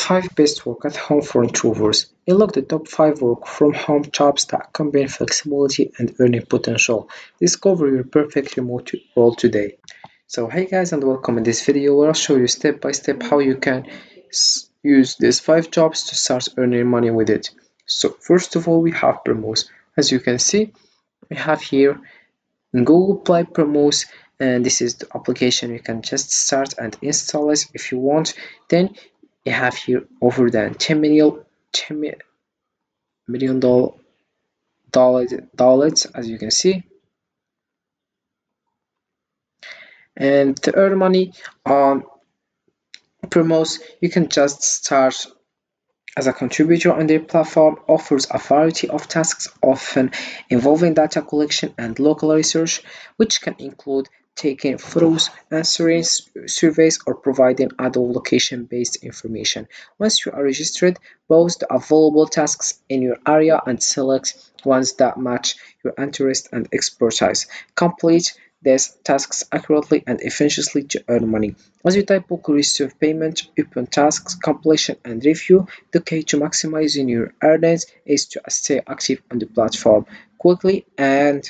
5 best work at home for introverts. Unlock the top 5 work from home jobs that combine flexibility and earning potential. Discover your perfect remote role today. So hey guys, and welcome. In this video where I'll show you step by step how you can use these 5 jobs to start earning money with it. So first of all, we have Promos. As you can see, we have here Google Play Promos, and this is the application. You can just start and install it if you want. Then you have here over than 10 million dollars, as you can see. And to earn money on Promos, you can just start as a contributor on their platform. Offers a variety of tasks, often involving data collection and local research, which can include taking photos, answering surveys, or providing other location-based information. Once you are registered, browse the available tasks in your area and select ones that match your interest and expertise. Complete these tasks accurately and efficiently to earn money. As you type book, receive payment, open tasks, completion, and review. The key to maximizing your earnings is to stay active on the platform quickly and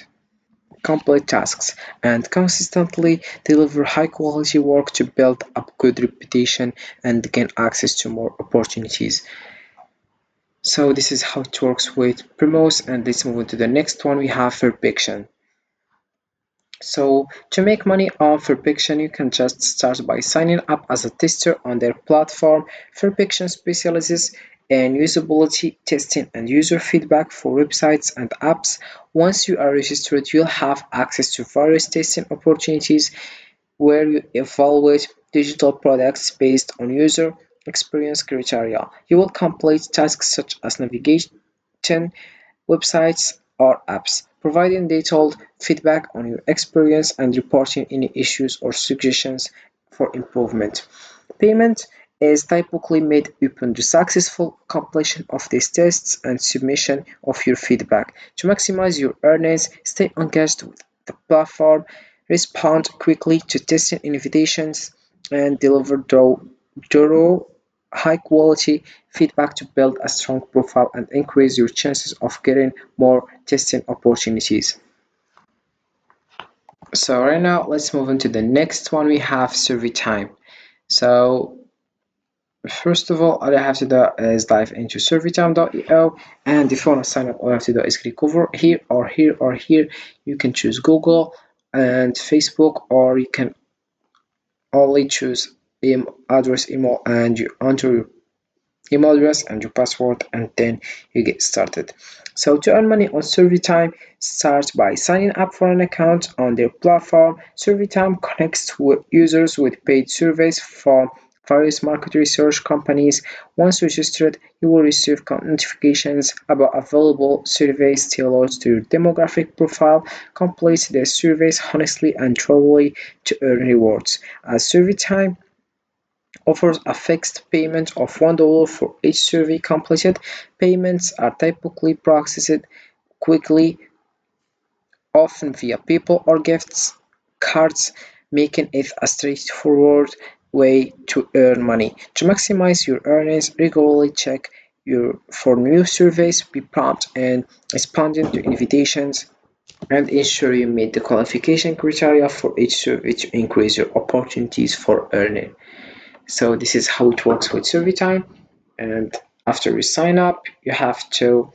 complete tasks and consistently deliver high quality work to build up good reputation and gain access to more opportunities. So this is how it works with Promos, and let's move on to the next one. We have Fairfiction. So to make money on Fairfiction, you can just start by signing up as a tester on their platform. Fairfiction specializes in usability testing and user feedback for websites and apps. Once you are registered, you'll have access to various testing opportunities where you evaluate digital products based on user experience criteria. You will complete tasks such as navigation websites, or apps, providing detailed feedback on your experience and reporting any issues or suggestions for improvement. Payment is typically made upon the successful completion of these tests and submission of your feedback. To maximize your earnings, stay engaged with the platform, respond quickly to testing invitations, and deliver thorough high-quality feedback to build a strong profile and increase your chances of getting more testing opportunities. So right now, let's move on to the next one. We have survey time. So first of all you have to do is dive into surveytime.io, and if you want to sign up, all you have to do is click over here or here or here. You can choose Google and Facebook, or you can only choose email, and you enter your email address and your password, and then you get started. So to earn money on SurveyTime, start by signing up for an account on their platform. SurveyTime connects with users with paid surveys from various market research companies. Once registered, you will receive notifications about available surveys tailored to your demographic profile. Complete the surveys honestly and truthfully to earn rewards. As SurveyTime offers a fixed payment of $1 for each survey completed. Payments are typically processed quickly, often via PayPal or gift cards, making it a straightforward way to earn money. To maximize your earnings, regularly check for new surveys, be prompt in responding to invitations, and ensure you meet the qualification criteria for each survey to increase your opportunities for earning. So this is how it works with SurveyTime. And after you sign up, you have to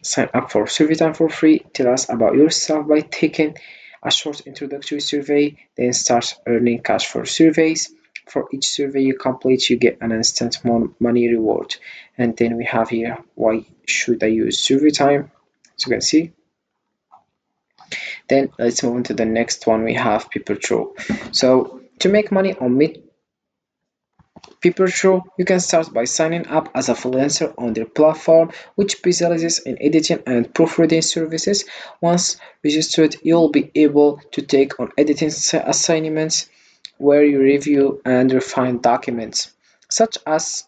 sign up for SurveyTime for free. Tell us about yourself by taking a short introductory survey, then start earning cash for surveys. For each survey you complete, you get an instant money reward. And then we have here, why should I use SurveyTime? As you can see. Then let's move on to the next one. We have PeopleTrue. So to make money on PeopleTrue, you can start by signing up as a freelancer on their platform, which specializes in editing and proofreading services. Once registered, you'll be able to take on editing assignments where you review and refine documents, such as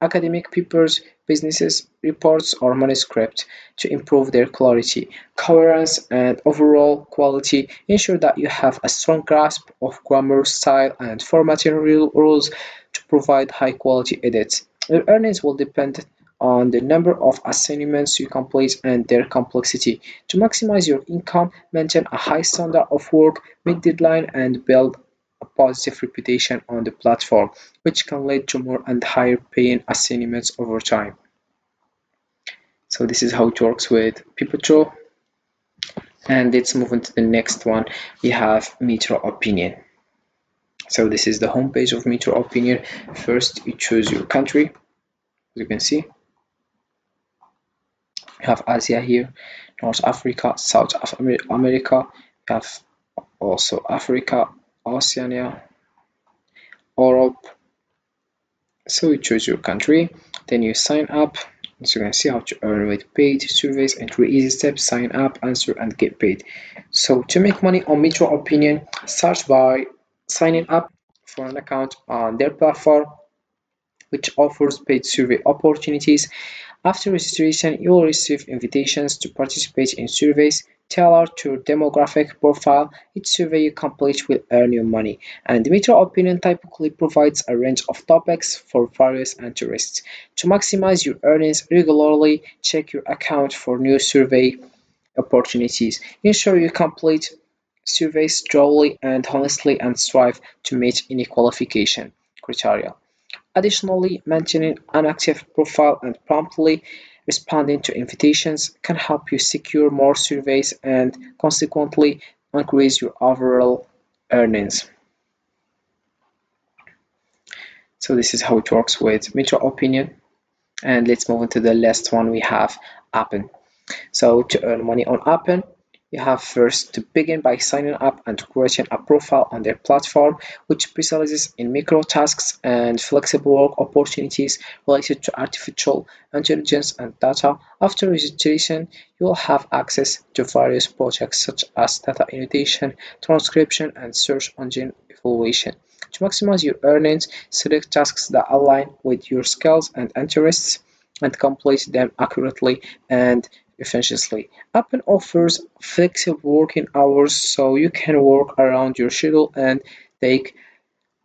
academic papers, business reports, or manuscripts to improve their clarity, coherence, and overall quality. Ensure that you have a strong grasp of grammar, style, and formatting rules to provide high quality edits. Your earnings will depend on the number of assignments you complete and their complexity. To maximize your income, maintain a high standard of work, meet deadline, and build a positive reputation on the platform, which can lead to more and higher paying assignments over time. So this is how it works with Pipitrol. And let's move on to the next one. We have Metro Opinion. So this is the homepage of Metro Opinion. First, you choose your country. As you can see, you have Asia here, North Africa, South America. You have also Africa, Oceania, Europe. So you choose your country, then you sign up. So you can see how to earn with paid surveys and 3 easy steps: sign up, answer, and get paid. So to make money on Metro Opinion, start by signing up for an account on their platform, which offers paid survey opportunities. After registration, you will receive invitations to participate in surveys tailored to your demographic profile. Each survey you complete will earn you money, and the Metro Opinion typically provides a range of topics for various interests. To maximize your earnings, regularly check your account for new survey opportunities. Ensure you complete surveys thoroughly and honestly and strive to meet any qualification criteria. Additionally, maintaining an active profile and promptly responding to invitations can help you secure more surveys and consequently increase your overall earnings. So this is how it works with Metro Opinion. And let's move on to the last one. We have Appen. So to earn money on Appen, you have first to begin by signing up and creating a profile on their platform, which specializes in micro tasks and flexible work opportunities related to artificial intelligence and data. After registration, you will have access to various projects such as data annotation, transcription, and search engine evaluation. To maximize your earnings, select tasks that align with your skills and interests and complete them accurately and efficiently. Appen offers flexible working hours so you can work around your schedule and take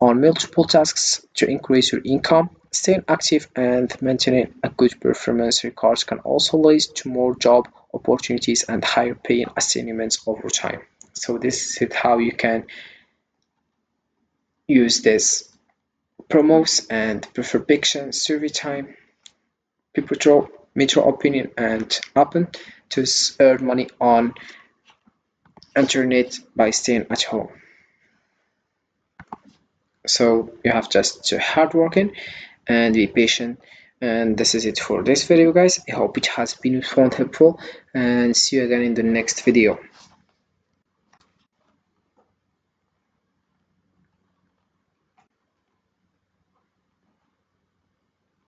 on multiple tasks to increase your income. Staying active and maintaining a good performance record can also lead to more job opportunities and higher paying assignments over time. So this is how you can use this promos and prediction survey time, Pipitrol, Metro Opinion, and Appen to earn money on internet by staying at home. So you have just to hard working and be patient. And this is it for this video, guys. I hope it has been useful and helpful, and see you again in the next video.